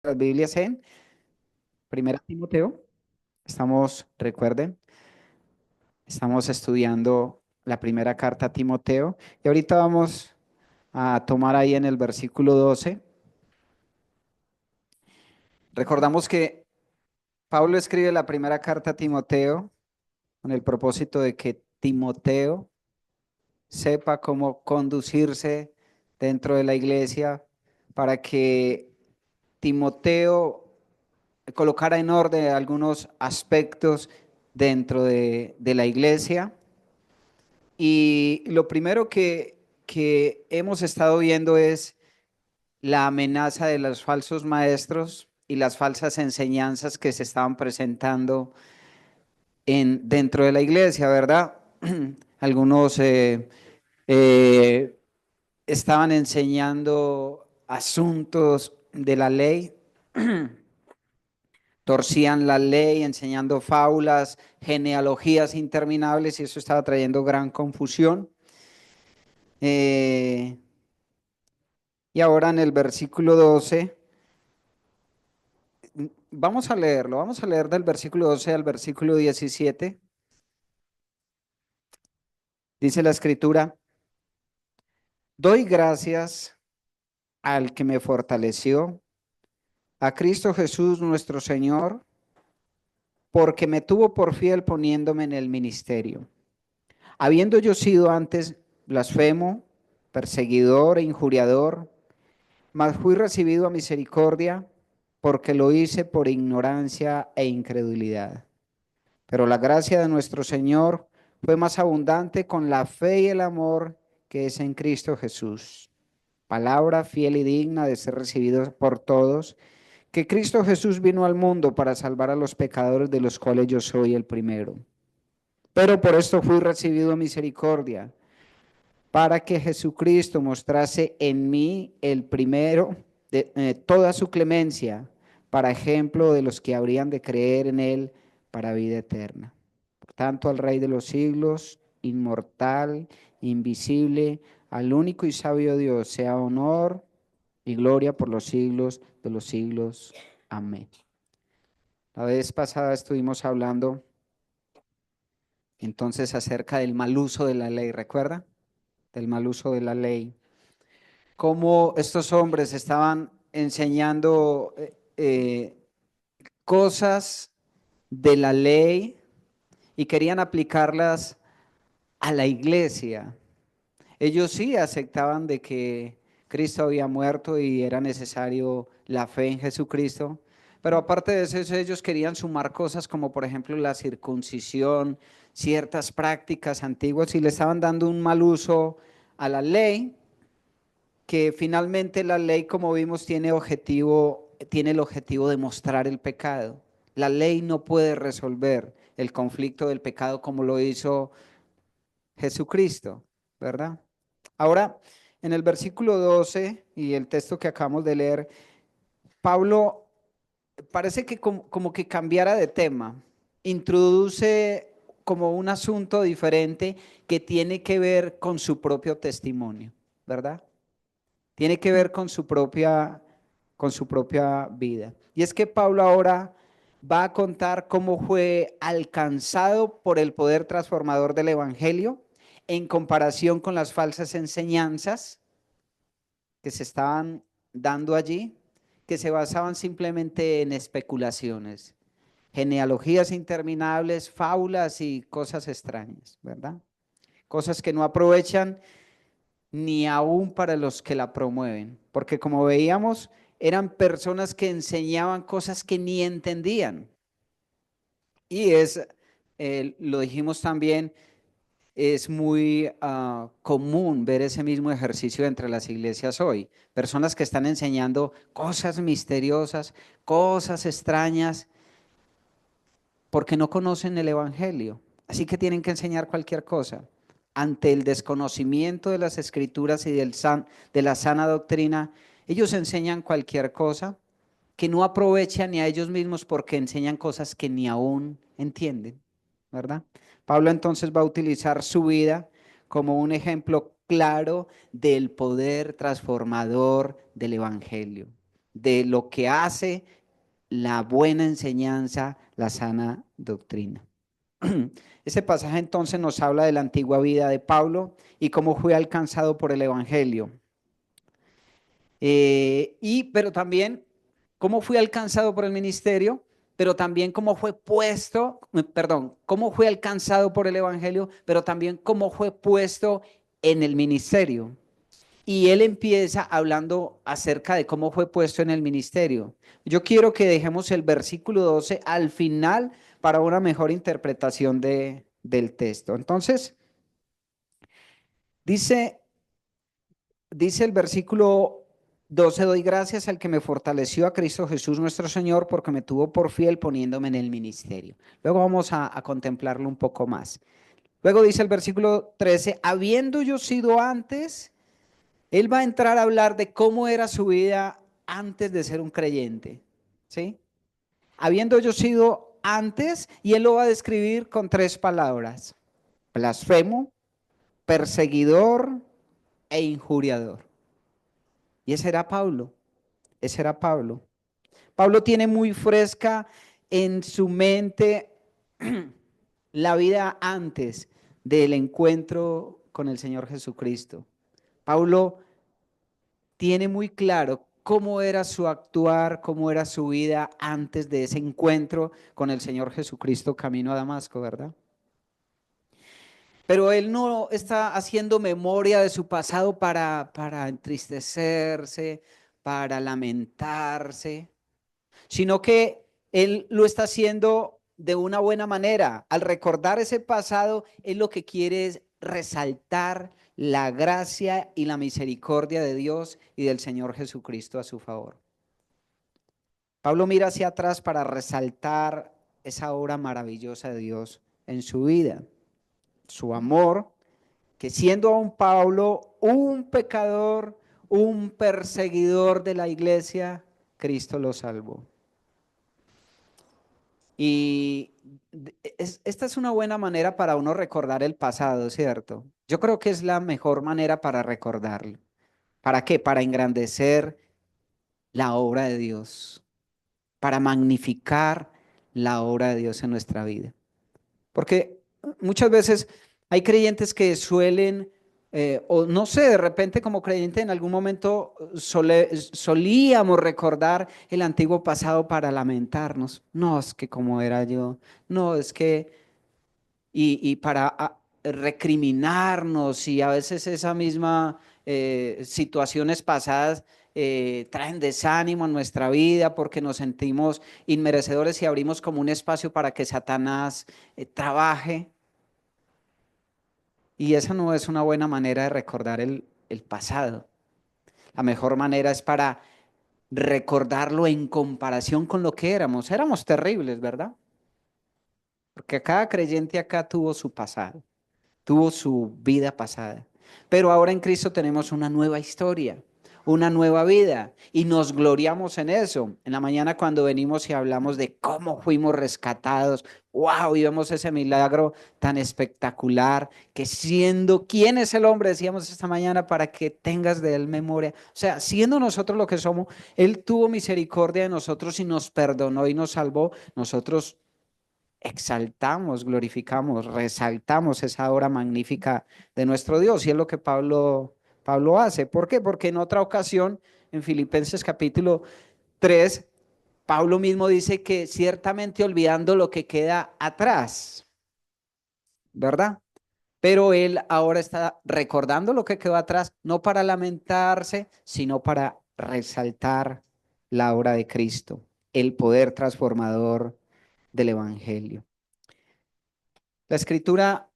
Las Biblias en Primera Timoteo. Recuerden, estamos estudiando la primera carta a Timoteo y ahorita vamos a tomar ahí en el versículo 12. Recordamos que Pablo escribe la primera carta a Timoteo con el propósito de que Timoteo sepa cómo conducirse dentro de la iglesia para que Timoteo colocara en orden algunos aspectos dentro de la iglesia. Y lo primero que hemos estado viendo es la amenaza de los falsos maestros y las falsas enseñanzas que se estaban presentando dentro de la iglesia, ¿verdad? Algunos eh, estaban enseñando asuntos de la ley, torcían la ley, enseñando fábulas, genealogías interminables y eso estaba trayendo gran confusión. Eh, y ahora en el versículo 12, vamos a leer del versículo 12 al versículo 17. Dice la escritura, doy gracias al que me fortaleció, a Cristo Jesús nuestro Señor, porque me tuvo por fiel poniéndome en el ministerio. Habiendo yo sido antes blasfemo, perseguidor e injuriador, mas fui recibido a misericordia, porque lo hice por ignorancia e incredulidad. Pero la gracia de nuestro Señor fue más abundante con la fe y el amor que es en Cristo Jesús. Palabra fiel y digna de ser recibida por todos, que Cristo Jesús vino al mundo para salvar a los pecadores, de los cuales yo soy el primero. Pero por esto fui recibido misericordia, para que Jesucristo mostrase en mí el primero de toda su clemencia, para ejemplo de los que habrían de creer en él para vida eterna. Por tanto, al Rey de los siglos, inmortal, invisible, al único y sabio Dios, sea honor y gloria por los siglos de los siglos. Amén. La vez pasada estuvimos hablando entonces acerca del mal uso de la ley, ¿recuerda? Del mal uso de la ley. Cómo estos hombres estaban enseñando cosas de la ley y querían aplicarlas a la iglesia. Ellos sí aceptaban de que Cristo había muerto y era necesario la fe en Jesucristo, pero aparte de eso, ellos querían sumar cosas como por ejemplo la circuncisión, ciertas prácticas antiguas y le estaban dando un mal uso a la ley, que finalmente la ley, como vimos, tiene el objetivo de mostrar el pecado. La ley no puede resolver el conflicto del pecado como lo hizo Jesucristo, ¿verdad? Ahora, en el versículo 12 y el texto que acabamos de leer, Pablo parece que como que cambiara de tema, introduce como un asunto diferente que tiene que ver con su propio testimonio, ¿verdad? Tiene que ver con su propia vida. Y es que Pablo ahora va a contar cómo fue alcanzado por el poder transformador del Evangelio en comparación con las falsas enseñanzas que se estaban dando allí, que se basaban simplemente en especulaciones, genealogías interminables, fábulas y cosas extrañas, ¿verdad? Cosas que no aprovechan ni aún para los que la promueven, porque como veíamos, eran personas que enseñaban cosas que ni entendían. Y lo dijimos también, es muy común ver ese mismo ejercicio entre las iglesias hoy. Personas que están enseñando cosas misteriosas, cosas extrañas, porque no conocen el Evangelio. Así que tienen que enseñar cualquier cosa. Ante el desconocimiento de las escrituras y de la sana doctrina, ellos enseñan cualquier cosa que no aprovechan ni a ellos mismos porque enseñan cosas que ni aún entienden, ¿verdad? Pablo entonces va a utilizar su vida como un ejemplo claro del poder transformador del Evangelio, de lo que hace la buena enseñanza, la sana doctrina. Ese pasaje entonces nos habla de la antigua vida de Pablo y cómo fue alcanzado por el Evangelio. Pero también cómo fue alcanzado por el ministerio, pero también cómo fue puesto, perdón, cómo fue alcanzado por el Evangelio, pero también cómo fue puesto en el ministerio. Y él empieza hablando acerca de cómo fue puesto en el ministerio. Yo quiero que dejemos el versículo 12 al final para una mejor interpretación del texto. Entonces, dice, dice el versículo 12: doy gracias al que me fortaleció, a Cristo Jesús nuestro Señor, porque me tuvo por fiel poniéndome en el ministerio. Luego vamos a contemplarlo un poco más. Luego dice el versículo 13: habiendo yo sido antes. Él va a entrar a hablar de cómo era su vida antes de ser un creyente, ¿sí? Habiendo yo sido antes, y él lo va a describir con 3 palabras: blasfemo, perseguidor e injuriador. Y ese era Pablo, ese era Pablo. Pablo tiene muy fresca en su mente la vida antes del encuentro con el Señor Jesucristo. Pablo tiene muy claro cómo era su actuar, cómo era su vida antes de ese encuentro con el Señor Jesucristo camino a Damasco, ¿verdad? Pero él no está haciendo memoria de su pasado para entristecerse, para lamentarse, sino que él lo está haciendo de una buena manera. Al recordar ese pasado, él lo que quiere es resaltar la gracia y la misericordia de Dios y del Señor Jesucristo a su favor. Pablo mira hacia atrás para resaltar esa obra maravillosa de Dios en su vida, su amor, que siendo aún Pablo un pecador, un perseguidor de la iglesia, Cristo lo salvó. Y esta es una buena manera para uno recordar el pasado, ¿cierto? Yo creo que es la mejor manera para recordarlo. ¿Para qué? Para engrandecer la obra de Dios, para magnificar la obra de Dios en nuestra vida. Porque muchas veces hay creyentes que suelen, o no sé, de repente como creyente en algún momento solíamos recordar el antiguo pasado para lamentarnos. No, es que como era yo, no, es que, y para recriminarnos, y a veces esa misma situaciones pasadas traen desánimo en nuestra vida porque nos sentimos inmerecedores y abrimos como un espacio para que Satanás trabaje. Y esa no es una buena manera de recordar el pasado. La mejor manera es para recordarlo en comparación con lo que éramos. Éramos terribles, ¿verdad? Porque cada creyente acá tuvo su pasado, tuvo su vida pasada. Pero ahora en Cristo tenemos una nueva historia, una nueva vida, y nos gloriamos en eso. En la mañana cuando venimos y hablamos de cómo fuimos rescatados, wow, y vemos ese milagro tan espectacular, que siendo, ¿quién es el hombre? Decíamos esta mañana, para que tengas de él memoria. O sea, siendo nosotros lo que somos, él tuvo misericordia de nosotros y nos perdonó y nos salvó. Nosotros exaltamos, glorificamos, resaltamos esa obra magnífica de nuestro Dios. Y es lo que Pablo hace. ¿Por qué? Porque en otra ocasión, en Filipenses capítulo 3, Pablo mismo dice que ciertamente olvidando lo que queda atrás, ¿verdad? Pero él ahora está recordando lo que quedó atrás, no para lamentarse, sino para resaltar la obra de Cristo, el poder transformador del Evangelio. La escritura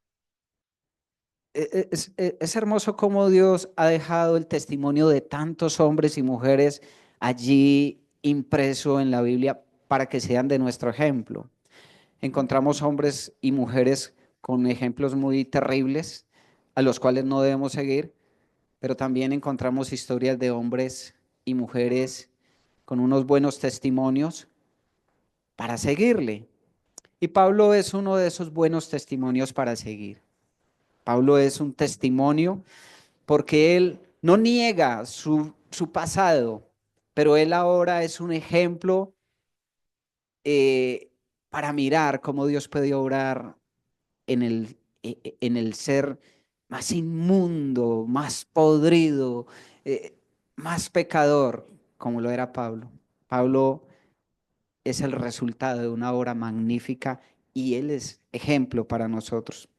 es hermoso cómo Dios ha dejado el testimonio de tantos hombres y mujeres allí impreso en la Biblia para que sean de nuestro ejemplo. Encontramos hombres y mujeres con ejemplos muy terribles a los cuales no debemos seguir, pero también encontramos historias de hombres y mujeres con unos buenos testimonios para seguirle. Y Pablo es uno de esos buenos testimonios para seguir. Pablo es un testimonio porque él no niega su pasado, pero él ahora es un ejemplo eh, para mirar cómo Dios puede obrar en el ser más inmundo, más podrido, eh, más pecador, como lo era Pablo. Pablo es el resultado de una obra magnífica y él es ejemplo para nosotros.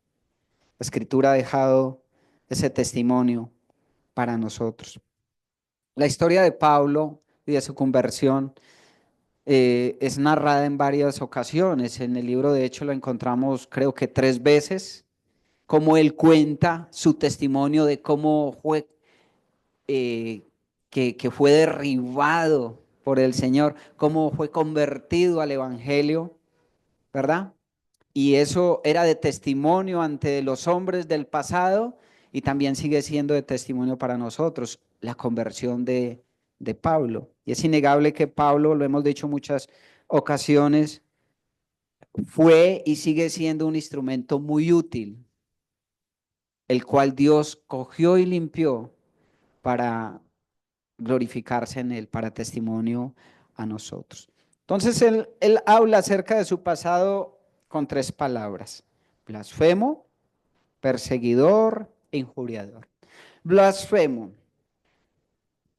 La Escritura ha dejado ese testimonio para nosotros. La historia de Pablo y de su conversión es narrada en varias ocasiones. En el libro, de hecho, lo encontramos creo que 3 veces, como él cuenta su testimonio de cómo fue, que fue derribado por el Señor, cómo fue convertido al Evangelio, ¿verdad? Y eso era de testimonio ante los hombres del pasado y también sigue siendo de testimonio para nosotros, la conversión de Pablo. Y es innegable que Pablo, lo hemos dicho muchas ocasiones, fue y sigue siendo un instrumento muy útil, el cual Dios cogió y limpió para glorificarse en él, para testimonio a nosotros. Entonces él habla acerca de su pasado con 3 palabras: blasfemo, perseguidor e injuriador. Blasfemo.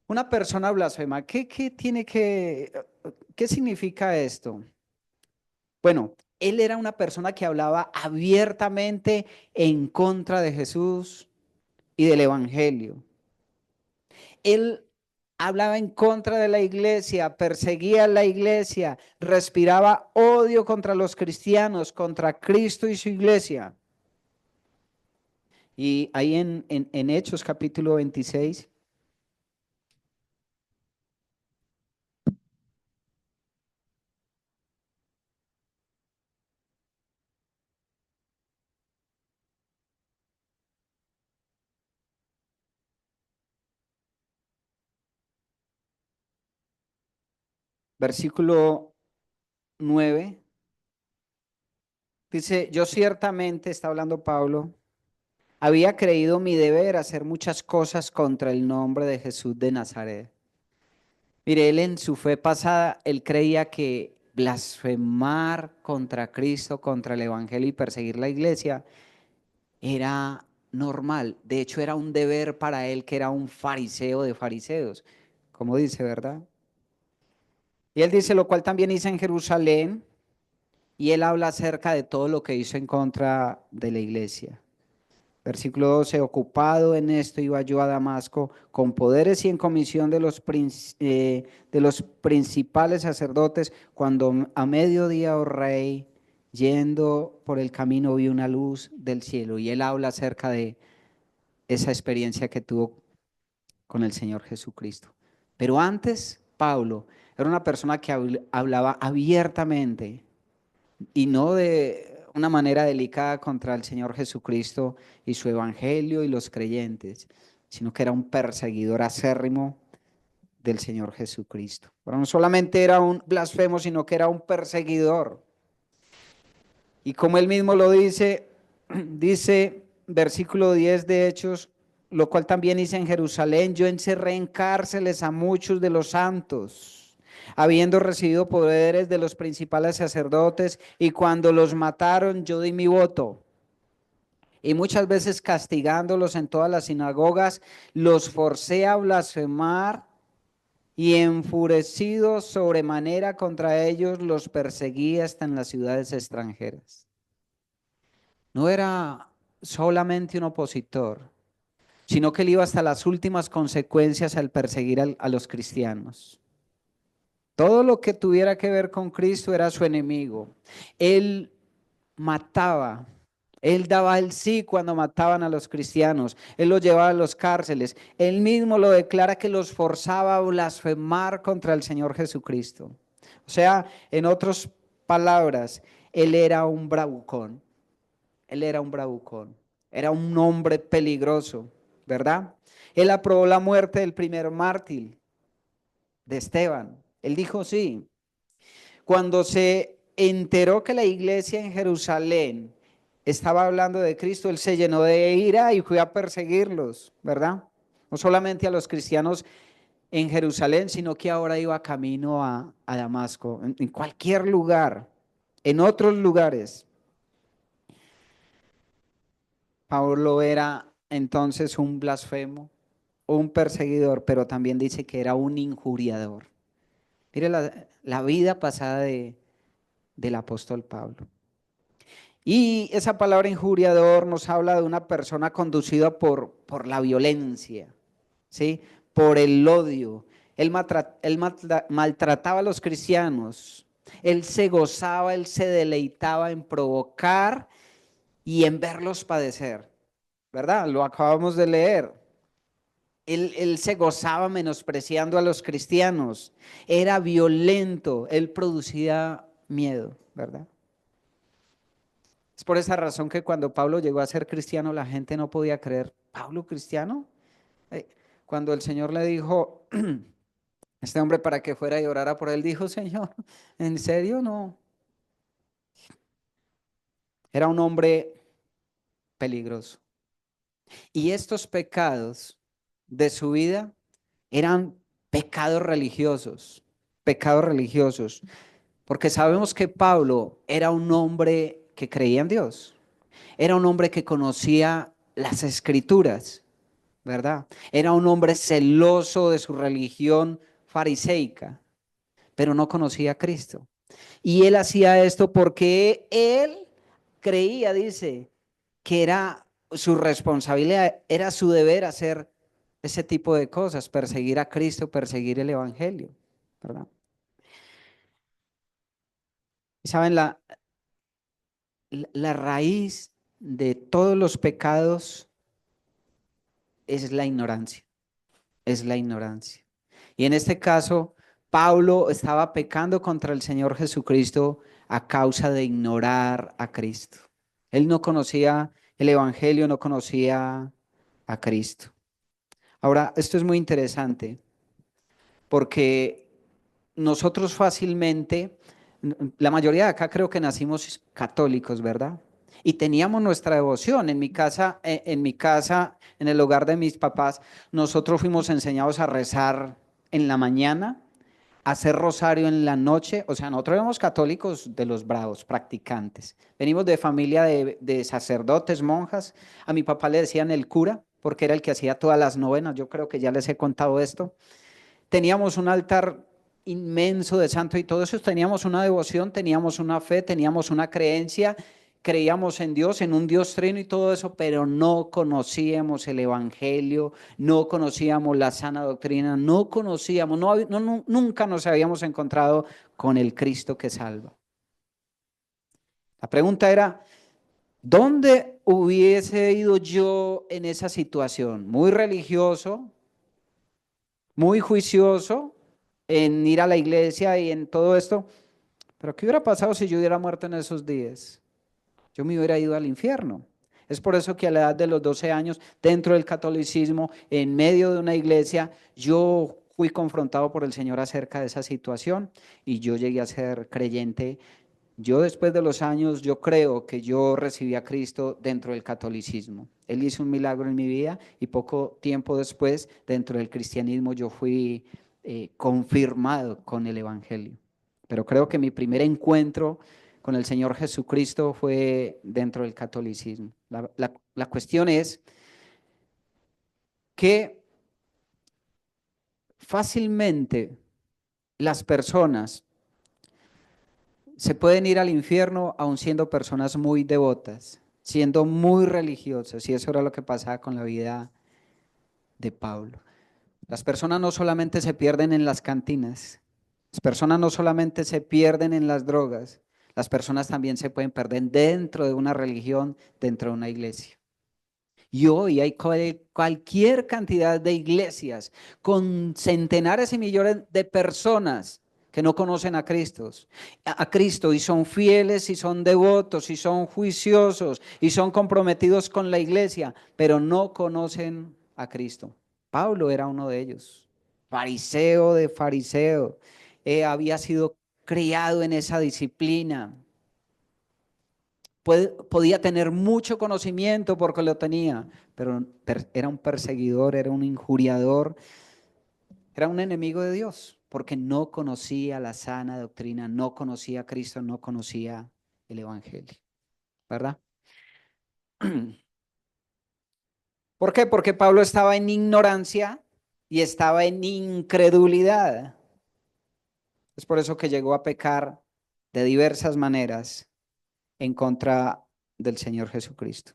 Una persona blasfema, ¿qué significa esto? Bueno, él era una persona que hablaba abiertamente en contra de Jesús y del Evangelio. Él hablaba en contra de la iglesia, perseguía a la iglesia, respiraba odio contra los cristianos, contra Cristo y su iglesia. Y ahí en Hechos capítulo 26, versículo 9, dice: yo ciertamente, está hablando Pablo, había creído mi deber hacer muchas cosas contra el nombre de Jesús de Nazaret. Mire, él en su fe pasada, él creía que blasfemar contra Cristo, contra el Evangelio y perseguir la iglesia era normal. De hecho, era un deber para él, que era un fariseo de fariseos, como dice, ¿verdad? Y él dice: lo cual también hice en Jerusalén, y él habla acerca de todo lo que hizo en contra de la iglesia. Versículo 12: ocupado en esto iba yo a Damasco con poderes y en comisión de los principales sacerdotes, cuando a mediodía, oh rey, yendo por el camino vi una luz del cielo. Y él habla acerca de esa experiencia que tuvo con el Señor Jesucristo. Pero antes, Pablo era una persona que hablaba abiertamente y no de una manera delicada contra el Señor Jesucristo y su evangelio y los creyentes, sino que era un perseguidor acérrimo del Señor Jesucristo. Pero no solamente era un blasfemo, sino que era un perseguidor. Y como él mismo lo dice, dice versículo 10 de Hechos: lo cual también hice en Jerusalén, yo encerré en cárceles a muchos de los santos, habiendo recibido poderes de los principales sacerdotes, y cuando los mataron yo di mi voto. Y muchas veces castigándolos en todas las sinagogas, los forcé a blasfemar, y enfurecido sobremanera contra ellos, los perseguí hasta en las ciudades extranjeras. No era solamente un opositor, sino que él iba hasta las últimas consecuencias al perseguir a los cristianos. Todo lo que tuviera que ver con Cristo era su enemigo. Él mataba, él daba el sí cuando mataban a los cristianos, él los llevaba a las cárceles, él mismo lo declara que los forzaba a blasfemar contra el Señor Jesucristo. O sea, en otras palabras, él era un bravucón. Él era un bravucón, era un hombre peligroso, ¿verdad? Él aprobó la muerte del primer mártir, de Esteban. Él dijo sí. Cuando se enteró que la iglesia en Jerusalén estaba hablando de Cristo, él se llenó de ira y fue a perseguirlos, ¿verdad? No solamente a los cristianos en Jerusalén, sino que ahora iba camino a Damasco, en cualquier lugar, en otros lugares. Pablo era entonces un blasfemo, un perseguidor, pero también dice que era un injuriador. Mire la vida pasada del apóstol Pablo. Y esa palabra injuriador nos habla de una persona conducida por la violencia, ¿sí? Por el odio. Él maltrataba a los cristianos. Él se gozaba, él se deleitaba en provocar y en verlos padecer, ¿verdad? Lo acabamos de leer. Él se gozaba menospreciando a los cristianos. Era violento, él producía miedo, ¿verdad? Es por esa razón que cuando Pablo llegó a ser cristiano, la gente no podía creer. ¿Pablo cristiano? Eh, Cuando el Señor le dijo, este hombre para que fuera y orara por él, dijo, Señor, ¿en serio? No. Era un hombre peligroso. Y estos pecados de su vida eran pecados religiosos, porque sabemos que Pablo era un hombre que creía en Dios, era un hombre que conocía las escrituras, ¿verdad? Era un hombre celoso de su religión fariseica, pero no conocía a Cristo. Y él hacía esto porque él creía, dice, que era su responsabilidad, era su deber hacer ese tipo de cosas, perseguir a Cristo, perseguir el Evangelio, ¿verdad? Y saben, la raíz de todos los pecados es la ignorancia, es la ignorancia. Y en este caso, Pablo estaba pecando contra el Señor Jesucristo a causa de ignorar a Cristo. Él no conocía el Evangelio, no conocía a Cristo. Ahora, esto es muy interesante porque nosotros fácilmente, la mayoría de acá creo que nacimos católicos, ¿verdad? Y teníamos nuestra devoción. En mi casa, en el hogar de mis papás, nosotros fuimos enseñados a rezar en la mañana, a hacer rosario en la noche. O sea, nosotros éramos católicos de los bravos, practicantes. Venimos de familia de sacerdotes, monjas. A mi papá le decían el cura, porque era el que hacía todas las novenas. Yo creo que ya les he contado esto. Teníamos un altar inmenso de santo y todo eso, teníamos una devoción, teníamos una fe, teníamos una creencia, creíamos en Dios, en un Dios trino y todo eso, pero no conocíamos el Evangelio, no conocíamos la sana doctrina, no conocíamos, nunca nos habíamos encontrado con el Cristo que salva. La pregunta era, ¿dónde hubiese ido yo en esa situación? Muy religioso, muy juicioso en ir a la iglesia y en todo esto, pero ¿qué hubiera pasado si yo hubiera muerto en esos días? Yo me hubiera ido al infierno. Es por eso que a la edad de los 12 años, dentro del catolicismo, en medio de una iglesia, yo fui confrontado por el Señor acerca de esa situación y yo llegué a ser creyente. Yo después de los años, yo creo que yo recibí a Cristo dentro del catolicismo. Él hizo un milagro en mi vida y poco tiempo después, dentro del cristianismo, yo fui confirmado con el Evangelio. Pero creo que mi primer encuentro con el Señor Jesucristo fue dentro del catolicismo. La cuestión es que fácilmente las personas se pueden ir al infierno aun siendo personas muy devotas, siendo muy religiosas, y eso era lo que pasaba con la vida de Pablo. Las personas no solamente se pierden en las cantinas, las personas no solamente se pierden en las drogas, las personas también se pueden perder dentro de una religión, dentro de una iglesia. Y hoy hay cualquier cantidad de iglesias con centenares y millones de personas que no conocen a Cristo y son fieles y son devotos y son juiciosos y son comprometidos con la iglesia, pero no conocen a Cristo. Pablo era uno de ellos, fariseo de fariseo, había sido criado en esa disciplina, podía tener mucho conocimiento porque lo tenía, pero era un perseguidor, era un injuriador, Era un enemigo de Dios porque no conocía la sana doctrina, no conocía a Cristo, no conocía el Evangelio, ¿verdad? ¿Por qué? Porque Pablo estaba en ignorancia y estaba en incredulidad. Es por eso que llegó a pecar de diversas maneras en contra del Señor Jesucristo.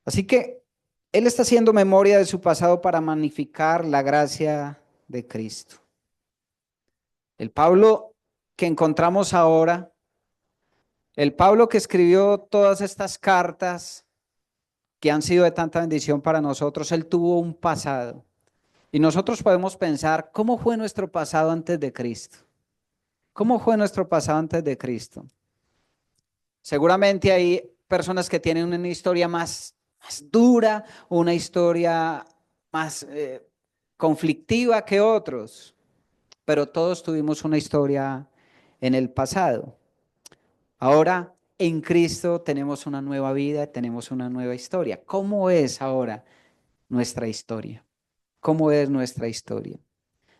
Así que él está haciendo memoria de su pasado para magnificar la gracia de Cristo. El Pablo que encontramos ahora, el Pablo que escribió todas estas cartas que han sido de tanta bendición para nosotros, él tuvo un pasado. Y nosotros podemos pensar, ¿cómo fue nuestro pasado antes de Cristo? ¿Cómo fue nuestro pasado antes de Cristo? Seguramente hay personas que tienen una historia más dura, una historia más conflictiva que otros, pero todos tuvimos una historia en el pasado. Ahora en Cristo tenemos una nueva vida, tenemos una nueva historia. ¿Cómo es ahora nuestra historia? ¿Cómo es nuestra historia?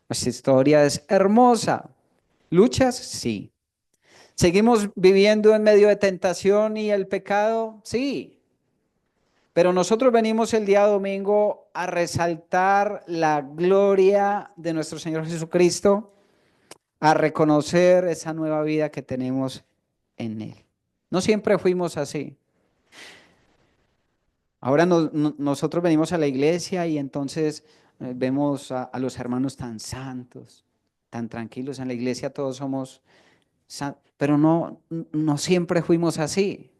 Nuestra historia es hermosa. ¿Luchas? Sí. ¿Seguimos viviendo en medio de tentación y el pecado? Sí. Pero nosotros venimos el día domingo a resaltar la gloria de nuestro Señor Jesucristo, a reconocer esa nueva vida que tenemos en Él. No siempre fuimos así. Ahora nosotros venimos a la iglesia y entonces vemos a los hermanos tan santos, tan tranquilos. En la iglesia todos somos pero no siempre fuimos así.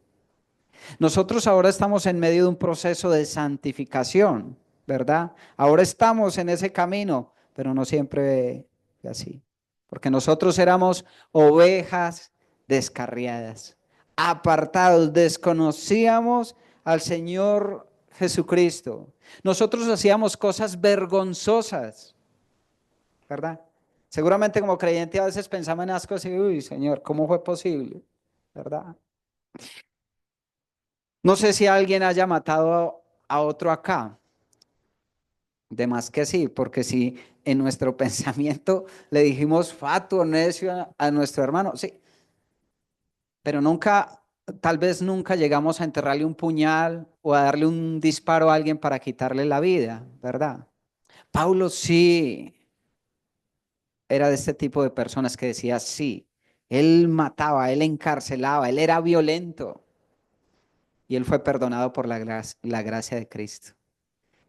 Nosotros ahora estamos en medio de un proceso de santificación, ¿verdad? Ahora estamos en ese camino, pero no siempre así. Porque nosotros éramos ovejas descarriadas, apartados, desconocíamos al Señor Jesucristo. Nosotros hacíamos cosas vergonzosas, ¿verdad? Seguramente como creyente a veces pensamos en las cosas y, uy, Señor, ¿cómo fue posible? ¿Verdad? No sé si alguien haya matado a otro acá. De más que sí, porque si en nuestro pensamiento le dijimos fatuo, necio a nuestro hermano, sí, pero nunca, tal vez nunca llegamos a enterrarle un puñal o a darle un disparo a alguien para quitarle la vida, ¿verdad? Pablo sí era de este tipo de personas que decía sí, él mataba, él encarcelaba, él era violento y él fue perdonado por la gracia de Cristo.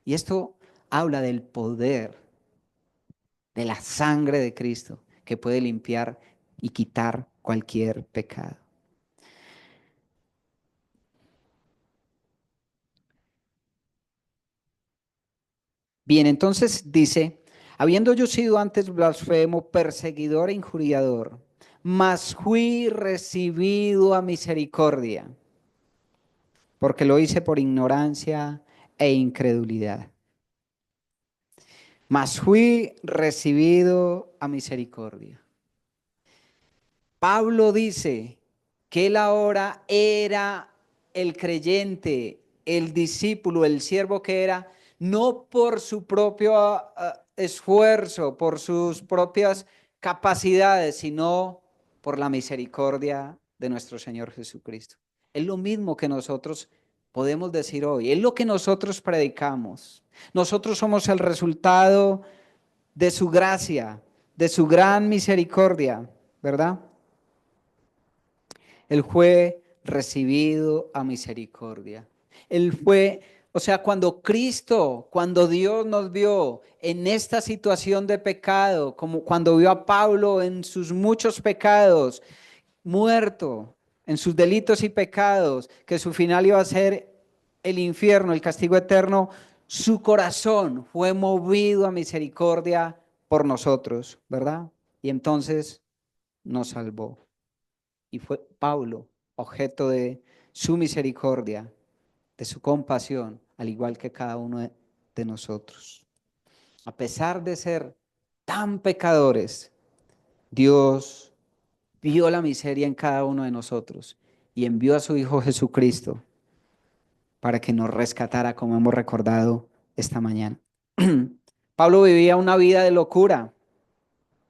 Y esto habla del poder de la sangre de Cristo que puede limpiar y quitar cualquier pecado. Bien, entonces dice, habiendo yo sido antes blasfemo, perseguidor e injuriador, mas fui recibido a misericordia, porque lo hice por ignorancia e incredulidad. Mas fui recibido a misericordia. Pablo dice que él ahora era el creyente, el discípulo, el siervo que era, no por su propio esfuerzo, por sus propias capacidades, sino por la misericordia de nuestro Señor Jesucristo. Es lo mismo que nosotros podemos decir hoy, es lo que nosotros predicamos. Nosotros somos el resultado de su gracia, de su gran misericordia, ¿verdad? Él fue recibido a misericordia. Él fue, o sea, cuando Cristo, cuando Dios nos vio en esta situación de pecado, como cuando vio a Pablo en sus muchos pecados, muerto en sus delitos y pecados, que su final iba a ser el infierno, el castigo eterno, su corazón fue movido a misericordia por nosotros, ¿verdad? Y entonces nos salvó. Y fue Pablo objeto de su misericordia, de su compasión, al igual que cada uno de nosotros. A pesar de ser tan pecadores, Dios vio la miseria en cada uno de nosotros y envió a su Hijo Jesucristo para que nos rescatara, como hemos recordado esta mañana. Pablo vivía una vida de locura,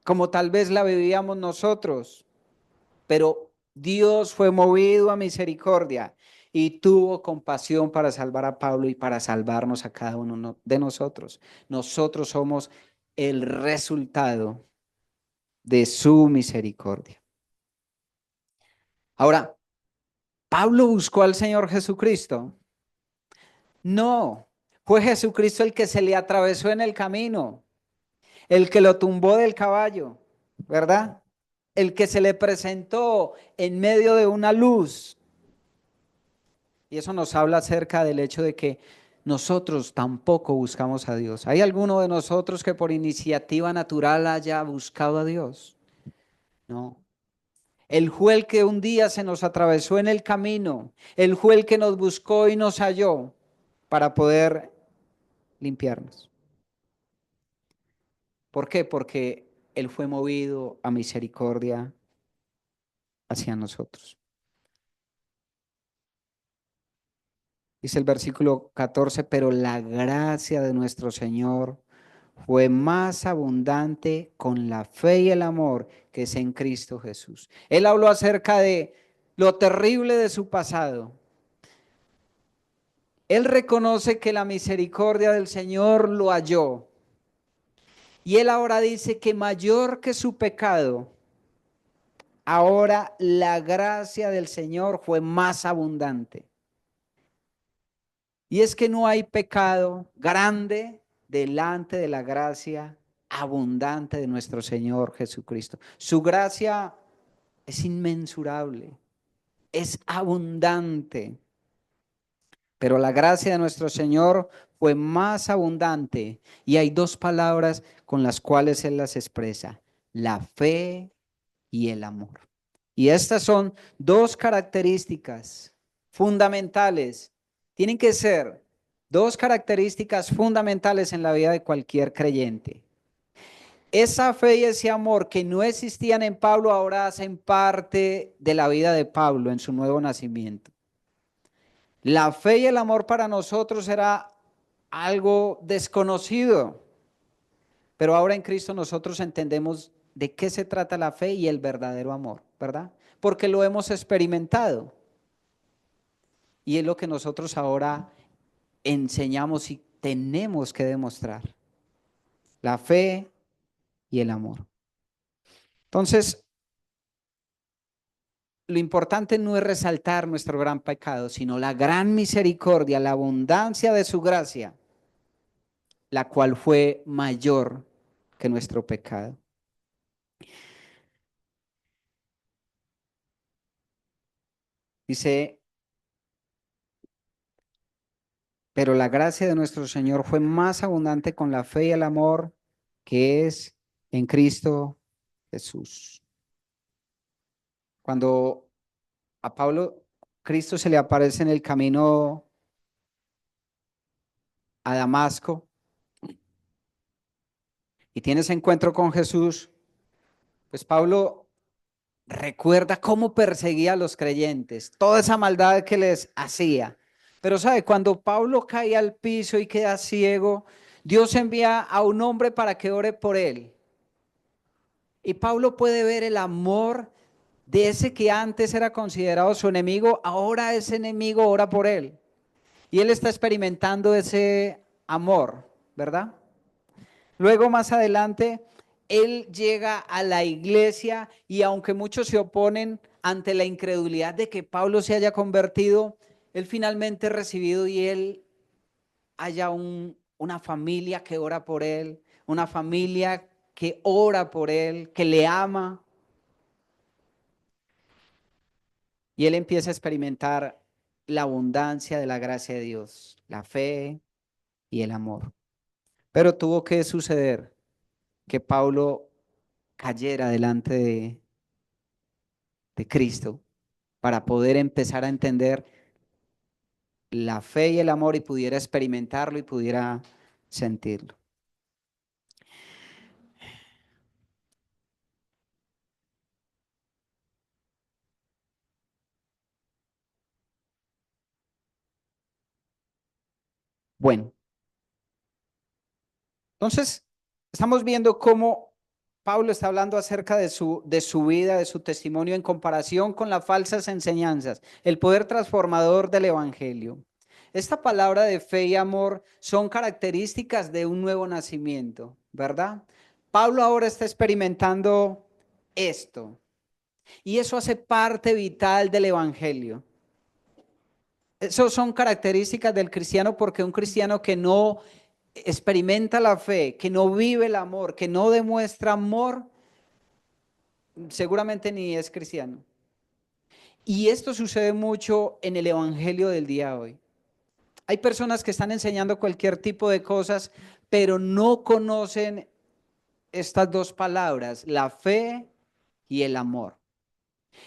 como tal vez la vivíamos nosotros, pero Dios fue movido a misericordia y tuvo compasión para salvar a Pablo y para salvarnos a cada uno de nosotros. Nosotros somos el resultado de su misericordia. Ahora, ¿Pablo buscó al Señor Jesucristo? No, fue Jesucristo el que se le atravesó en el camino, el que lo tumbó del caballo, ¿verdad? El que se le presentó en medio de una luz. Y eso nos habla acerca del hecho de que nosotros tampoco buscamos a Dios. ¿Hay alguno de nosotros que por iniciativa natural haya buscado a Dios? No. Él fue el que un día se nos atravesó en el camino. Él fue el que nos buscó y nos halló para poder limpiarnos. ¿Por qué? Porque Él fue movido a misericordia hacia nosotros. Dice el versículo 14, pero la gracia de nuestro Señor fue más abundante con la fe y el amor que es en Cristo Jesús. Él habló acerca de lo terrible de su pasado. Él reconoce que la misericordia del Señor lo halló. Y él ahora dice que mayor que su pecado, ahora la gracia del Señor fue más abundante. Y es que no hay pecado grande delante de la gracia abundante de nuestro Señor Jesucristo. Su gracia es inmensurable, es abundante, pero la gracia de nuestro Señor fue más abundante. Y hay dos palabras con las cuales Él las expresa: la fe y el amor. Y estas son dos características fundamentales. Tienen que ser dos características fundamentales en la vida de cualquier creyente. Esa fe y ese amor que no existían en Pablo ahora hacen parte de la vida de Pablo en su nuevo nacimiento. La fe y el amor para nosotros era algo desconocido, pero ahora en Cristo nosotros entendemos de qué se trata la fe y el verdadero amor, ¿verdad? Porque lo hemos experimentado y es lo que nosotros ahora enseñamos y tenemos que demostrar, la fe y el amor. Entonces, lo importante no es resaltar nuestro gran pecado, sino la gran misericordia, la abundancia de su gracia, la cual fue mayor que nuestro pecado. Dice, pero la gracia de nuestro Señor fue más abundante con la fe y el amor que es en Cristo Jesús. Cuando a Pablo, Cristo se le aparece en el camino a Damasco y tiene ese encuentro con Jesús, pues Pablo recuerda cómo perseguía a los creyentes, toda esa maldad que les hacía. Pero sabe, cuando Pablo cae al piso y queda ciego, Dios envía a un hombre para que ore por él. Y Pablo puede ver el amor de ese que antes era considerado su enemigo, ahora ese enemigo ora por él. Y él está experimentando ese amor, ¿verdad? Luego más adelante, él llega a la iglesia y aunque muchos se oponen ante la incredulidad de que Pablo se haya convertido, él finalmente es recibido y él haya una familia que ora por él, una familia que ora por él, que le ama. Y él empieza a experimentar la abundancia de la gracia de Dios, la fe y el amor. Pero tuvo que suceder que Pablo cayera delante de Cristo para poder empezar a entender la fe y el amor y pudiera experimentarlo y pudiera sentirlo. Bueno, Entonces, estamos viendo cómo Pablo está hablando acerca de su vida, de su testimonio en comparación con las falsas enseñanzas, el poder transformador del evangelio. Esta palabra de fe y amor son características de un nuevo nacimiento, ¿verdad? Pablo ahora está experimentando esto y eso hace parte vital del evangelio. Eso son características del cristiano porque un cristiano que no experimenta la fe, que no vive el amor, que no demuestra amor, seguramente ni es cristiano. Y esto sucede mucho en el evangelio del día de hoy. Hay personas que están enseñando cualquier tipo de cosas, pero no conocen estas dos palabras, la fe y el amor.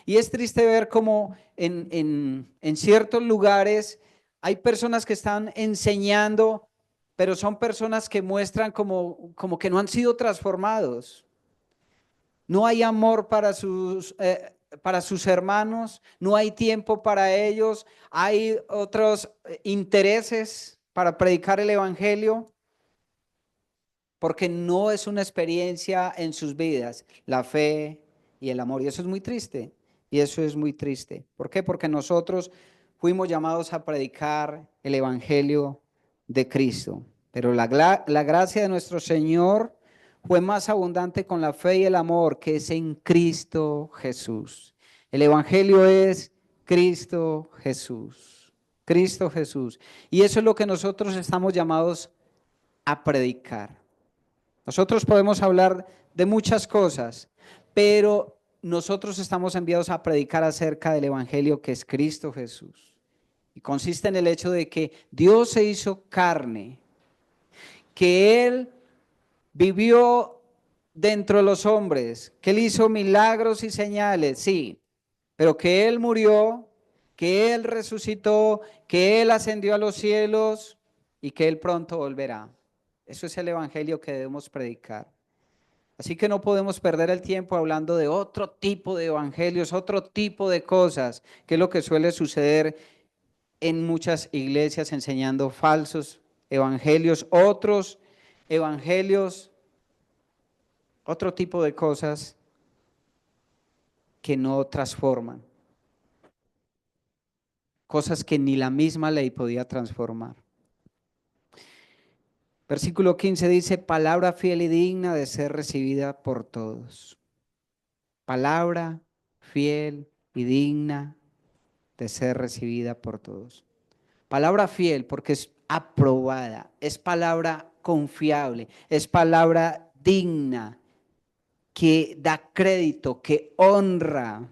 Y es triste ver cómo en ciertos lugares hay personas que están enseñando, pero son personas que muestran como que no han sido transformados. No hay amor para sus hermanos, no hay tiempo para ellos, hay otros intereses para predicar el evangelio, porque no es una experiencia en sus vidas, la fe y el amor. Y eso es muy triste, y eso es muy triste. ¿Por qué? Porque nosotros fuimos llamados a predicar el evangelio de Cristo, pero la gracia de nuestro Señor fue más abundante con la fe y el amor que es en Cristo Jesús. El evangelio es Cristo Jesús, Cristo Jesús. Y eso es lo que nosotros estamos llamados a predicar. Nosotros podemos hablar de muchas cosas, pero nosotros estamos enviados a predicar acerca del evangelio que es Cristo Jesús. Y consiste en el hecho de que Dios se hizo carne, que Él vivió dentro de los hombres, que Él hizo milagros y señales, sí, pero que Él murió, que Él resucitó, que Él ascendió a los cielos y que Él pronto volverá. Eso es el evangelio que debemos predicar. Así que no podemos perder el tiempo hablando de otro tipo de evangelios, otro tipo de cosas, que es lo que suele suceder en muchas iglesias enseñando falsos evangelios, otros evangelios, otro tipo de cosas que no transforman, cosas que ni la misma ley podía transformar. Versículo 15 dice, palabra fiel y digna de ser recibida por todos. Palabra fiel y digna de ser recibida por todos. Palabra fiel porque es aprobada, es palabra confiable, es palabra digna, que da crédito, que honra,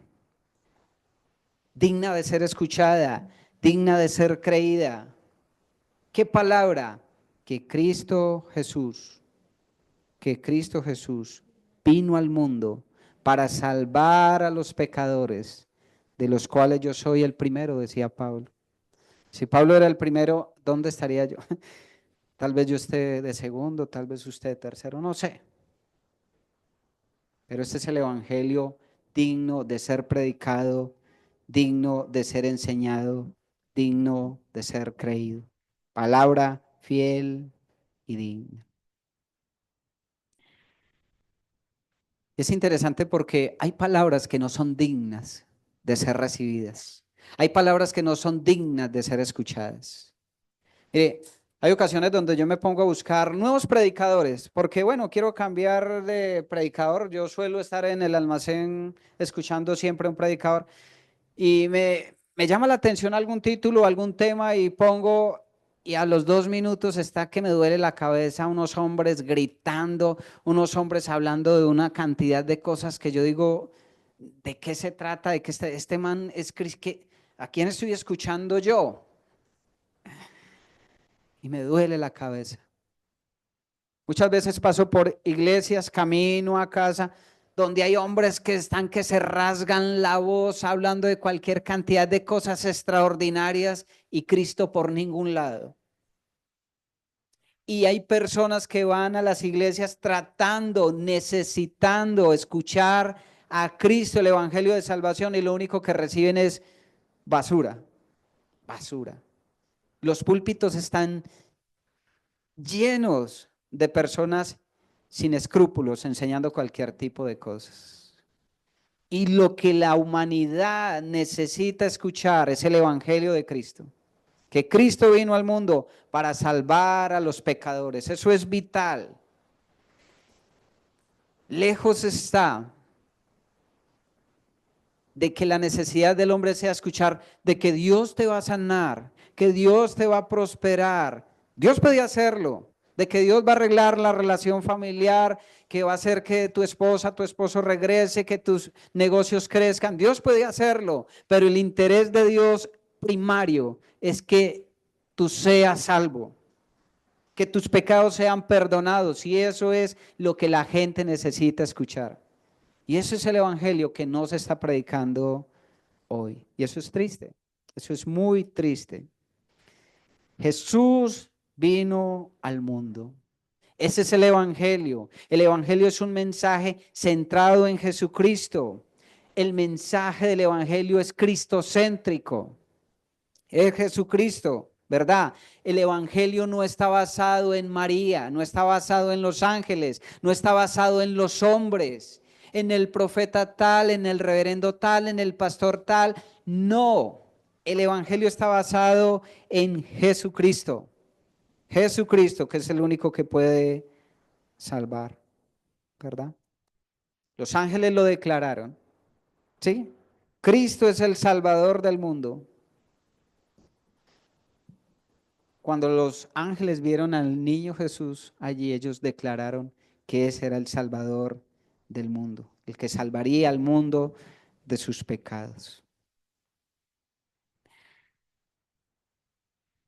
digna de ser escuchada, digna de ser creída. ¿Qué palabra? Que Cristo Jesús vino al mundo para salvar a los pecadores, de los cuales yo soy el primero, decía Pablo. Si Pablo era el primero, ¿dónde estaría yo? Tal vez yo esté de segundo, tal vez usted de tercero, no sé. Pero este es el evangelio digno de ser predicado, digno de ser enseñado, digno de ser creído. Palabra fiel y digna. Es interesante porque hay palabras que no son dignas de ser recibidas. Hay palabras que no son dignas de ser escuchadas. Hay ocasiones donde yo me pongo a buscar nuevos predicadores, porque bueno, quiero cambiar de predicador. Yo suelo estar en el almacén escuchando siempre un predicador y me llama la atención algún título, algún tema y pongo, y a los 2 minutos está que me duele la cabeza, unos hombres gritando, unos hombres hablando de una cantidad de cosas que yo digo, ¿de qué se trata? ¿De que este man es que ¿a quién estoy escuchando yo? Y me duele la cabeza. Muchas veces paso por iglesias, camino a casa, donde hay hombres que están que se rasgan la voz hablando de cualquier cantidad de cosas extraordinarias y Cristo por ningún lado. Y hay personas que van a las iglesias tratando, necesitando escuchar a Cristo, el evangelio de salvación, y lo único que reciben es basura, basura. Los púlpitos están llenos de personas sin escrúpulos enseñando cualquier tipo de cosas. Y lo que la humanidad necesita escuchar es el Evangelio de Cristo. Que Cristo vino al mundo para salvar a los pecadores. Eso es vital. Lejos está de que la necesidad del hombre sea escuchar de que Dios te va a sanar, que Dios te va a prosperar. Dios podía hacerlo, de que Dios va a arreglar la relación familiar, que va a hacer que tu esposa, tu esposo regrese, que tus negocios crezcan. Dios puede hacerlo, pero el interés de Dios primario es que tú seas salvo, que tus pecados sean perdonados, y eso es lo que la gente necesita escuchar. Y eso es el evangelio que no se está predicando hoy. Y eso es triste. Eso es muy triste. Jesús vino al mundo. Ese es el evangelio. El evangelio es un mensaje centrado en Jesucristo. El mensaje del evangelio es cristocéntrico. Es Jesucristo, ¿verdad? El evangelio no está basado en María, no está basado en los ángeles, no está basado en los hombres, en el profeta tal, en el reverendo tal, en el pastor tal. No, el evangelio está basado en Jesucristo. Jesucristo, que es el único que puede salvar, ¿verdad? Los ángeles lo declararon, ¿sí? Cristo es el Salvador del mundo. Cuando los ángeles vieron al niño Jesús allí, ellos declararon que ese era el Salvador del mundo, el que salvaría al mundo de sus pecados.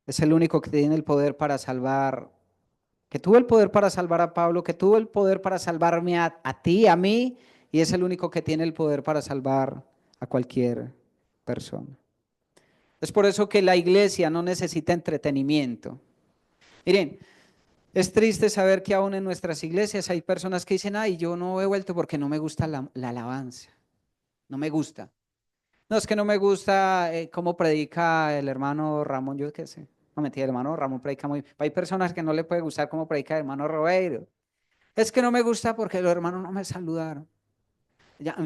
Es el único que tiene el poder para salvar, que tuvo el poder para salvar a Pablo, que tuvo el poder para salvarme a ti, a mí, y es el único que tiene el poder para salvar a cualquier persona. Es por eso que la iglesia no necesita entretenimiento. Miren, es triste saber que aún en nuestras iglesias hay personas que dicen, ay, yo no he vuelto porque no me gusta la alabanza, no me gusta. No, es que no me gusta cómo predica el hermano Ramón, yo qué sé. No, mentira, el hermano Ramón predica muy. Hay personas que no le puede gustar cómo predica el hermano Robeiro. Es que no me gusta porque los hermanos no me saludaron.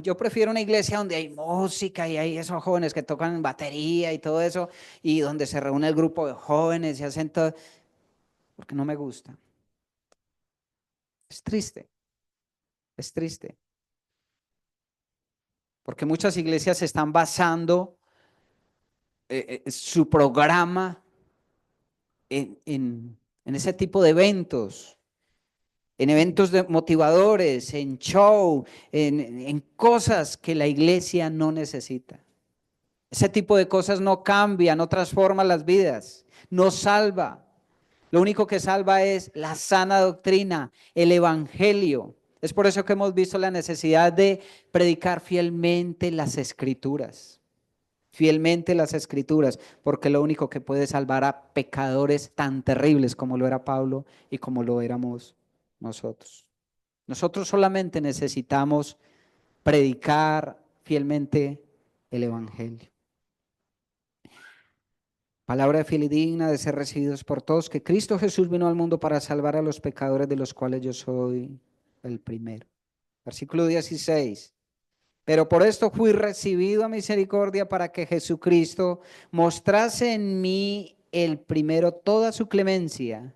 Yo prefiero una iglesia donde hay música y hay esos jóvenes que tocan batería y todo eso, y donde se reúne el grupo de jóvenes y hacen todo, porque no me gusta. Es triste, es triste. Porque muchas iglesias se están basando su programa en ese tipo de eventos, en eventos motivadores, en show, en cosas que la iglesia no necesita. Ese tipo de cosas no cambia, no transforma las vidas, no salva. Lo único que salva es la sana doctrina, el evangelio. Es por eso que hemos visto la necesidad de predicar fielmente las escrituras. Fielmente las escrituras, porque lo único que puede salvar a pecadores tan terribles como lo era Pablo y como lo éramos nosotros. Nosotros solamente necesitamos predicar fielmente el evangelio. Palabra fiel y digna de ser recibidos por todos, que Cristo Jesús vino al mundo para salvar a los pecadores, de los cuales yo soy el primero. Versículo 16. Pero por esto fui recibido a misericordia, para que Jesucristo mostrase en mí el primero toda su clemencia,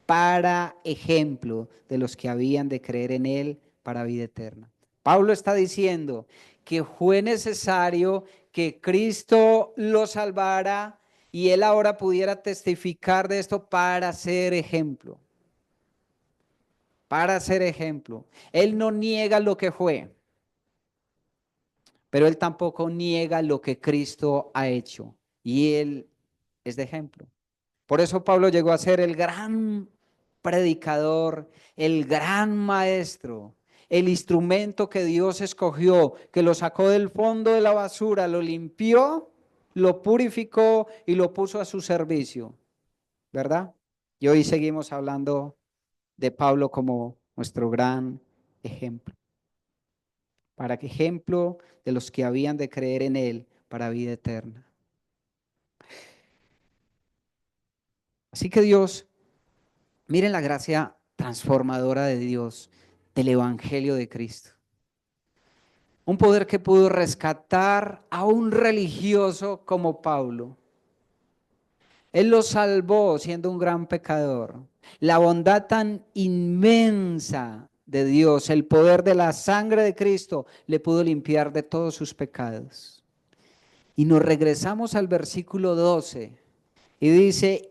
para ejemplo de los que habían de creer en él para vida eterna. Pablo está diciendo que fue necesario que Cristo lo salvara y él ahora pudiera testificar de esto para ser ejemplo. Para ser ejemplo. Él no niega lo que fue, pero él tampoco niega lo que Cristo ha hecho, y él es de ejemplo. Por eso Pablo llegó a ser el gran predicador, el gran maestro, el instrumento que Dios escogió, que lo sacó del fondo de la basura, lo limpió, lo purificó y lo puso a su servicio, ¿verdad? Y hoy seguimos hablando de Pablo como nuestro gran ejemplo, para que ejemplo de los que habían de creer en él para vida eterna. Así que Dios, miren la gracia transformadora de Dios, del Evangelio de Cristo. Un poder que pudo rescatar a un religioso como Pablo. Él lo salvó siendo un gran pecador. La bondad tan inmensa de Dios, el poder de la sangre de Cristo, le pudo limpiar de todos sus pecados. Y nos regresamos al versículo 12 y dice,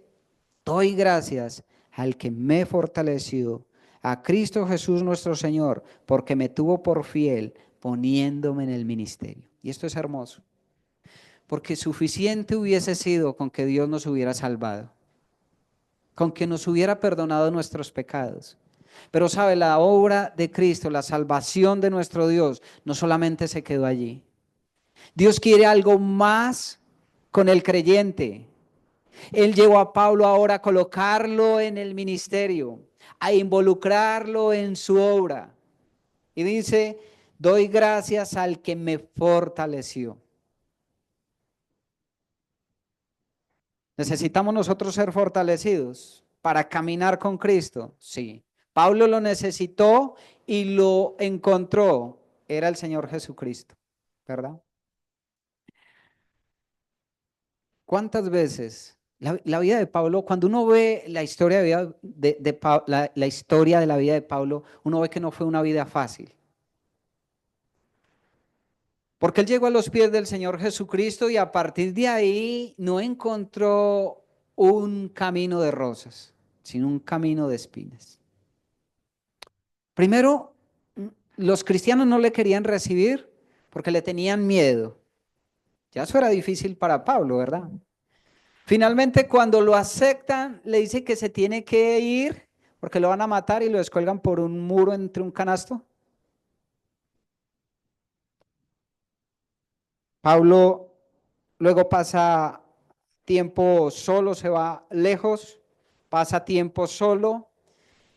doy gracias al que me fortaleció, a Cristo Jesús nuestro Señor, porque me tuvo por fiel poniéndome en el ministerio. Y esto es hermoso, porque suficiente hubiese sido con que Dios nos hubiera salvado, con que nos hubiera perdonado nuestros pecados. Pero sabe, la obra de Cristo, la salvación de nuestro Dios, no solamente se quedó allí. Dios quiere algo más con el creyente. Él llevó a Pablo ahora a colocarlo en el ministerio, a involucrarlo en su obra. Y dice, doy gracias al que me fortaleció. ¿Necesitamos nosotros ser fortalecidos para caminar con Cristo? Sí. Pablo lo necesitó y lo encontró. Era el Señor Jesucristo, ¿verdad? ¿Cuántas veces la vida de Pablo, cuando uno ve la historia la historia de la vida de Pablo, uno ve que no fue una vida fácil? Porque él llegó a los pies del Señor Jesucristo y a partir de ahí no encontró un camino de rosas, sino un camino de espinas. Primero, los cristianos no le querían recibir porque le tenían miedo. Ya eso era difícil para Pablo, ¿verdad? Finalmente, cuando lo aceptan, le dice que se tiene que ir porque lo van a matar y lo descuelgan por un muro entre un canasto. Pablo luego pasa tiempo solo, se va lejos, pasa tiempo solo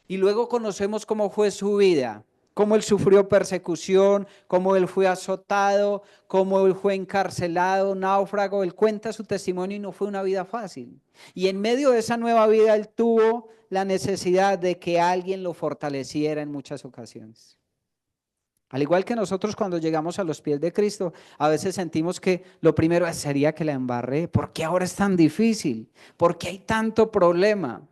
y luego conocemos cómo fue su vida, cómo él sufrió persecución, cómo él fue azotado, cómo él fue encarcelado, náufrago. Él cuenta su testimonio y no fue una vida fácil. Y en medio de esa nueva vida él tuvo la necesidad de que alguien lo fortaleciera en muchas ocasiones. Al igual que nosotros cuando llegamos a los pies de Cristo, a veces sentimos que lo primero sería que la embarré. ¿Por qué ahora es tan difícil? ¿Por qué hay tanto problema?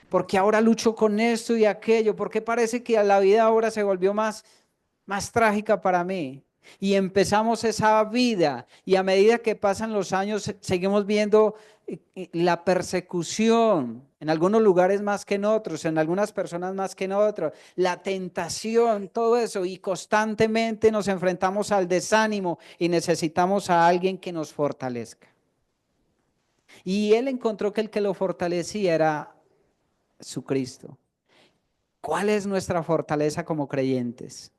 ¿Por qué ahora lucho con esto y aquello? ¿Por qué parece que la vida ahora se volvió más trágica para mí? Y empezamos esa vida y a medida que pasan los años seguimos viendo la persecución, en algunos lugares más que en otros, en algunas personas más que en otros, la tentación, todo eso, y constantemente nos enfrentamos al desánimo y necesitamos a alguien que nos fortalezca. Y él encontró que el que lo fortalecía era su Cristo. ¿Cuál es nuestra fortaleza como creyentes?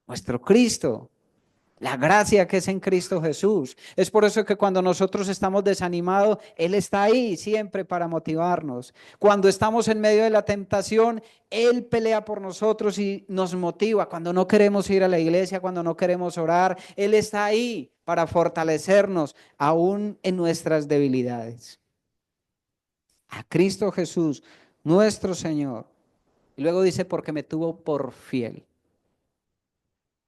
Nuestro Cristo, la gracia que es en Cristo Jesús. Es por eso que cuando nosotros estamos desanimados, Él está ahí siempre para motivarnos. Cuando estamos en medio de la tentación, Él pelea por nosotros y nos motiva. Cuando no queremos ir a la iglesia, cuando no queremos orar, Él está ahí para fortalecernos aún en nuestras debilidades. A Cristo Jesús, nuestro Señor. Y luego dice, porque me tuvo por fiel.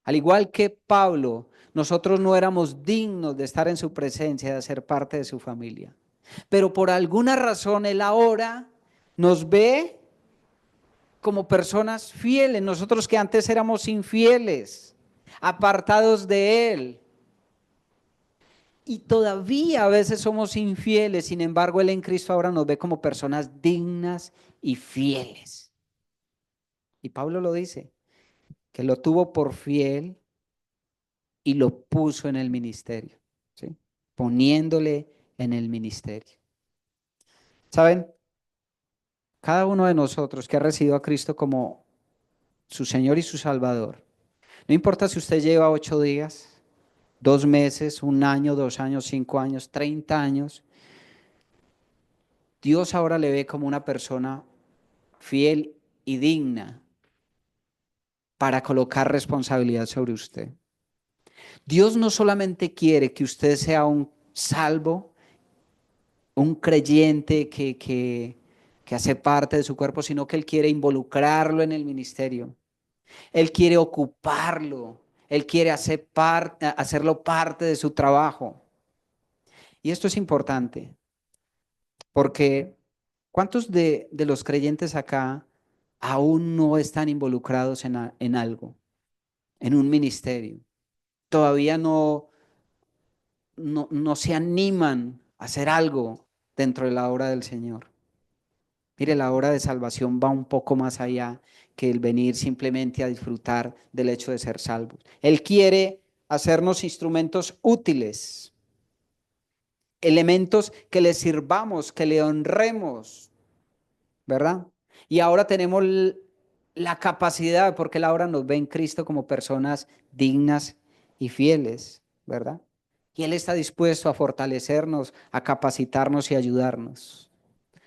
Al igual que Pablo, nosotros no éramos dignos de estar en su presencia, de ser parte de su familia. Pero por alguna razón Él ahora nos ve como personas fieles. Nosotros que antes éramos infieles, apartados de Él. Y todavía a veces somos infieles, sin embargo Él en Cristo ahora nos ve como personas dignas y fieles. Y Pablo lo dice, que lo tuvo por fiel y lo puso en el ministerio, ¿sí? Poniéndole en el ministerio. ¿Saben? Cada uno de nosotros que ha recibido a Cristo como su Señor y su Salvador, no importa si usted lleva 8 días, 2 meses, 1 año, 2 años, 5 años, 30 años, Dios ahora le ve como una persona fiel y digna para colocar responsabilidad sobre usted. Dios no solamente quiere que usted sea un salvo, un creyente que que hace parte de su cuerpo, sino que Él quiere involucrarlo en el ministerio. Él quiere ocuparlo. Él quiere hacerlo parte de su trabajo. Y esto es importante, porque ¿cuántos de los creyentes acá aún no están involucrados en algo, en un ministerio? Todavía no se animan a hacer algo dentro de la obra del Señor. Mire, la obra de salvación va un poco más allá que el venir simplemente a disfrutar del hecho de ser salvos. Él quiere hacernos instrumentos útiles, elementos que le sirvamos, que le honremos, ¿verdad? Y ahora tenemos la capacidad, porque Él ahora nos ve en Cristo como personas dignas y fieles, ¿verdad? Y Él está dispuesto a fortalecernos, a capacitarnos y ayudarnos.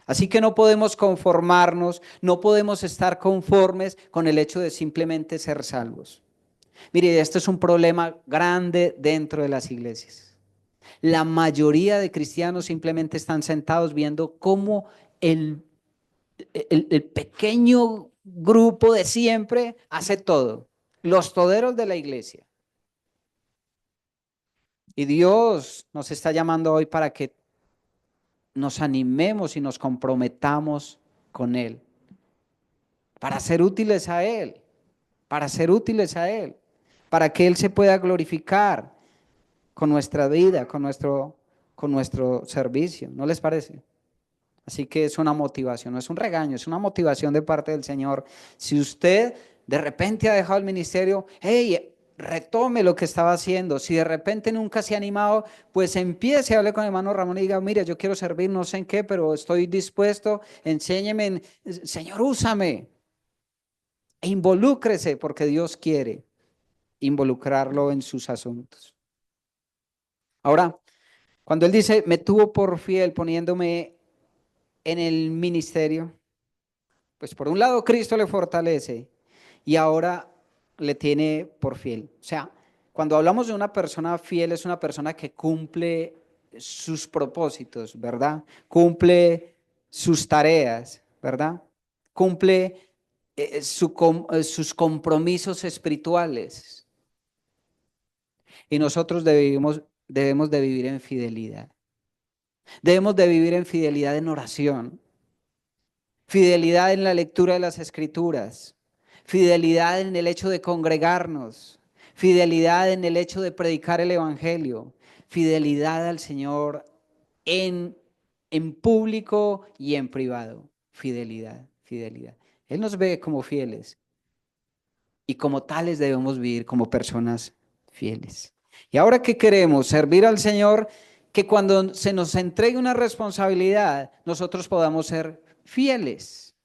Así que no podemos conformarnos, no podemos estar conformes con el hecho de simplemente ser salvos. Mire, esto es un problema grande dentro de las iglesias. La mayoría de cristianos simplemente están sentados viendo cómo el, el pequeño grupo de siempre hace todo. Los toderos de la iglesia. Y Dios nos está llamando hoy para que nos animemos y nos comprometamos con Él, para ser útiles a Él, para ser útiles a Él, para que Él se pueda glorificar con nuestra vida, con nuestro servicio. ¿No les parece? Así que es una motivación, no es un regaño, es una motivación de parte del Señor. Si usted de repente ha dejado el ministerio, hey, retome lo que estaba haciendo. Si de repente nunca se ha animado, pues empiece a hablar con el hermano Ramón y diga, mira, yo quiero servir, no sé en qué, pero estoy dispuesto, enséñeme, Señor, úsame. E involúcrese porque Dios quiere involucrarlo en sus asuntos. Ahora, cuando Él dice, me tuvo por fiel poniéndome en el ministerio, pues por un lado Cristo le fortalece y ahora le tiene por fiel. O sea, cuando hablamos de una persona fiel es una persona que cumple sus propósitos, ¿verdad? Cumple sus tareas, ¿verdad? Cumple sus compromisos espirituales. Y nosotros debemos de vivir en fidelidad. Debemos de vivir en fidelidad en oración, fidelidad en la lectura de las escrituras, fidelidad en el hecho de congregarnos, fidelidad en el hecho de predicar el evangelio, fidelidad al Señor en, en público y en privado. Fidelidad, fidelidad. Él nos ve como fieles y como tales debemos vivir como personas fieles. Y ahora que queremos servir al Señor, que cuando se nos entregue una responsabilidad, nosotros podamos ser fieles.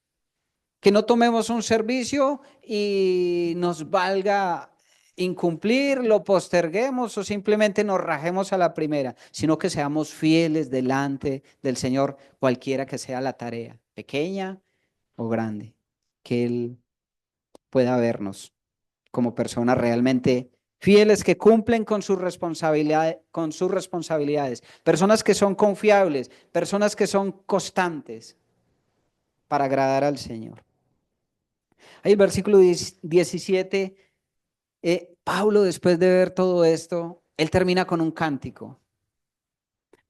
Que no tomemos un servicio y nos valga incumplir, lo posterguemos o simplemente nos rajemos a la primera, sino que seamos fieles delante del Señor, cualquiera que sea la tarea, pequeña o grande, que Él pueda vernos como personas realmente fieles que cumplen con sus responsabilidades, personas que son confiables, personas que son constantes para agradar al Señor. Ahí el versículo 17, Pablo después de ver todo esto, él termina con un cántico.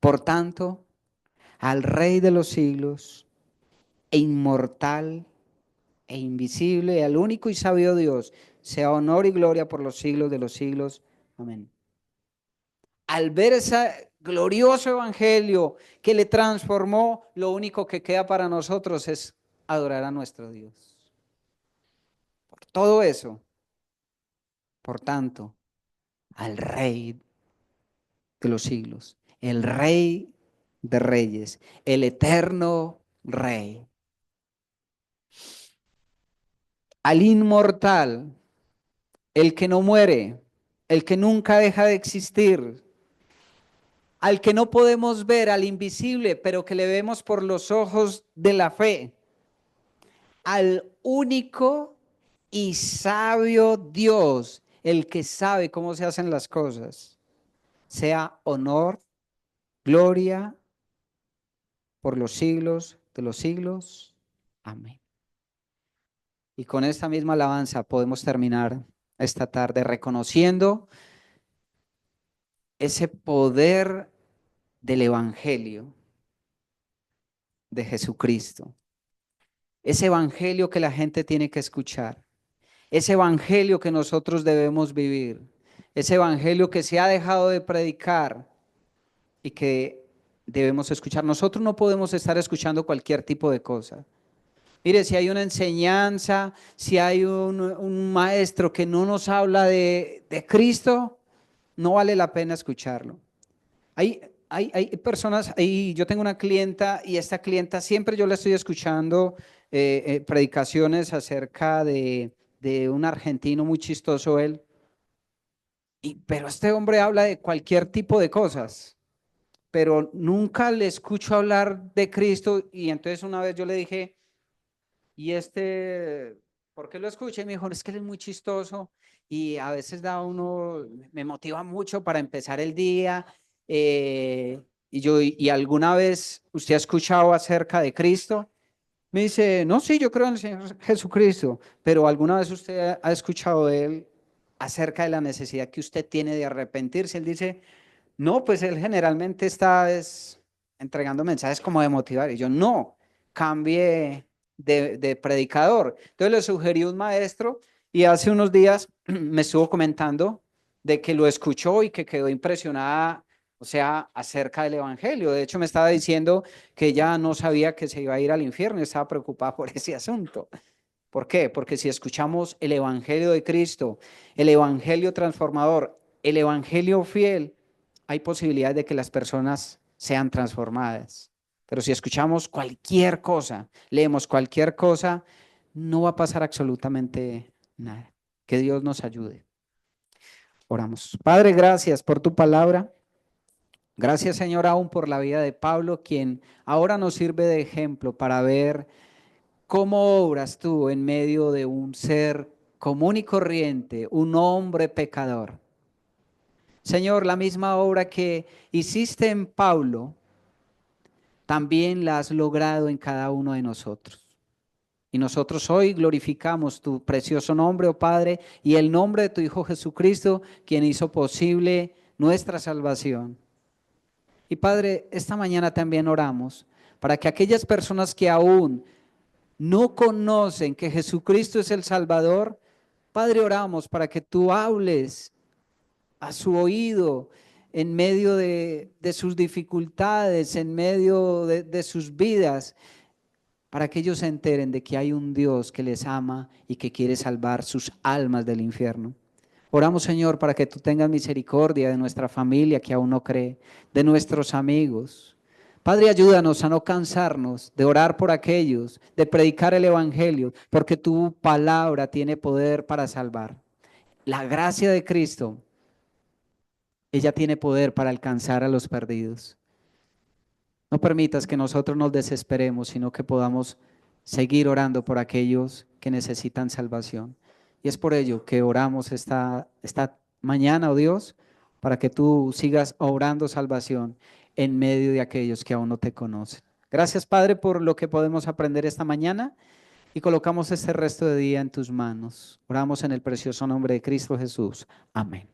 Por tanto, al Rey de los siglos, e inmortal, e invisible, al único y sabio Dios, sea honor y gloria por los siglos de los siglos. Amén. Al ver ese glorioso evangelio que le transformó, lo único que queda para nosotros es adorar a nuestro Dios. Por todo eso, por tanto, al Rey de los siglos, el Rey de reyes, el eterno Rey, al inmortal, el que no muere, el que nunca deja de existir, al que no podemos ver, al invisible, pero que le vemos por los ojos de la fe, al único y sabio Dios, el que sabe cómo se hacen las cosas, sea honor, gloria por los siglos de los siglos. Amén. Y con esta misma alabanza podemos terminar esta tarde reconociendo ese poder del Evangelio de Jesucristo. Ese Evangelio que la gente tiene que escuchar. Ese Evangelio que nosotros debemos vivir. Ese Evangelio que se ha dejado de predicar y que debemos escuchar. Nosotros no podemos estar escuchando cualquier tipo de cosa. Mire, si hay una enseñanza, si hay un maestro que no nos habla de Cristo, no vale la pena escucharlo. Hay personas, yo tengo una clienta y esta clienta siempre yo la estoy escuchando predicaciones acerca de un argentino muy chistoso él, pero este hombre habla de cualquier tipo de cosas, pero nunca le escucho hablar de Cristo y entonces una vez yo le dije, ¿y por qué lo escuché? Y me dijo, es que él es muy chistoso y a veces me motiva mucho para empezar el día. eh, y alguna vez usted ha escuchado acerca de Cristo. Me dice, no, sí, yo creo en el Señor Jesucristo, pero alguna vez usted ha escuchado de él acerca de la necesidad que usted tiene de arrepentirse. Él dice, no, pues él generalmente está entregando mensajes como de motivar. Y yo, no, cambie de predicador. Entonces le sugerí un maestro y hace unos días me estuvo comentando de que lo escuchó y que quedó impresionada, o sea, acerca del evangelio. De hecho, me estaba diciendo que ella no sabía que se iba a ir al infierno y estaba preocupada por ese asunto. ¿Por qué? Porque si escuchamos el evangelio de Cristo, el evangelio transformador, el evangelio fiel, hay posibilidad de que las personas sean transformadas. Pero si escuchamos cualquier cosa, leemos cualquier cosa, no va a pasar absolutamente nada. Que Dios nos ayude. Oramos. Padre, gracias por tu palabra. Gracias, Señor, aún por la vida de Pablo, quien ahora nos sirve de ejemplo para ver cómo obras tú en medio de un ser común y corriente, un hombre pecador. Señor, la misma obra que hiciste en Pablo, también la has logrado en cada uno de nosotros. Y nosotros hoy glorificamos tu precioso nombre, oh Padre, y el nombre de tu Hijo Jesucristo, quien hizo posible nuestra salvación. Y Padre, esta mañana también oramos para que aquellas personas que aún no conocen que Jesucristo es el Salvador, Padre, oramos para que tú hables a su oído en medio de sus dificultades, en medio de sus vidas, para que ellos se enteren de que hay un Dios que les ama y que quiere salvar sus almas del infierno. Oramos, Señor, para que tú tengas misericordia de nuestra familia que aún no cree, de nuestros amigos. Padre, ayúdanos a no cansarnos de orar por aquellos, de predicar el Evangelio, porque tu palabra tiene poder para salvar. La gracia de Cristo, ella tiene poder para alcanzar a los perdidos. No permitas que nosotros nos desesperemos, sino que podamos seguir orando por aquellos que necesitan salvación. Y es por ello que oramos esta mañana, oh Dios, para que tú sigas orando salvación en medio de aquellos que aún no te conocen. Gracias, Padre, por lo que podemos aprender esta mañana y colocamos este resto de día en tus manos. Oramos en el precioso nombre de Cristo Jesús. Amén.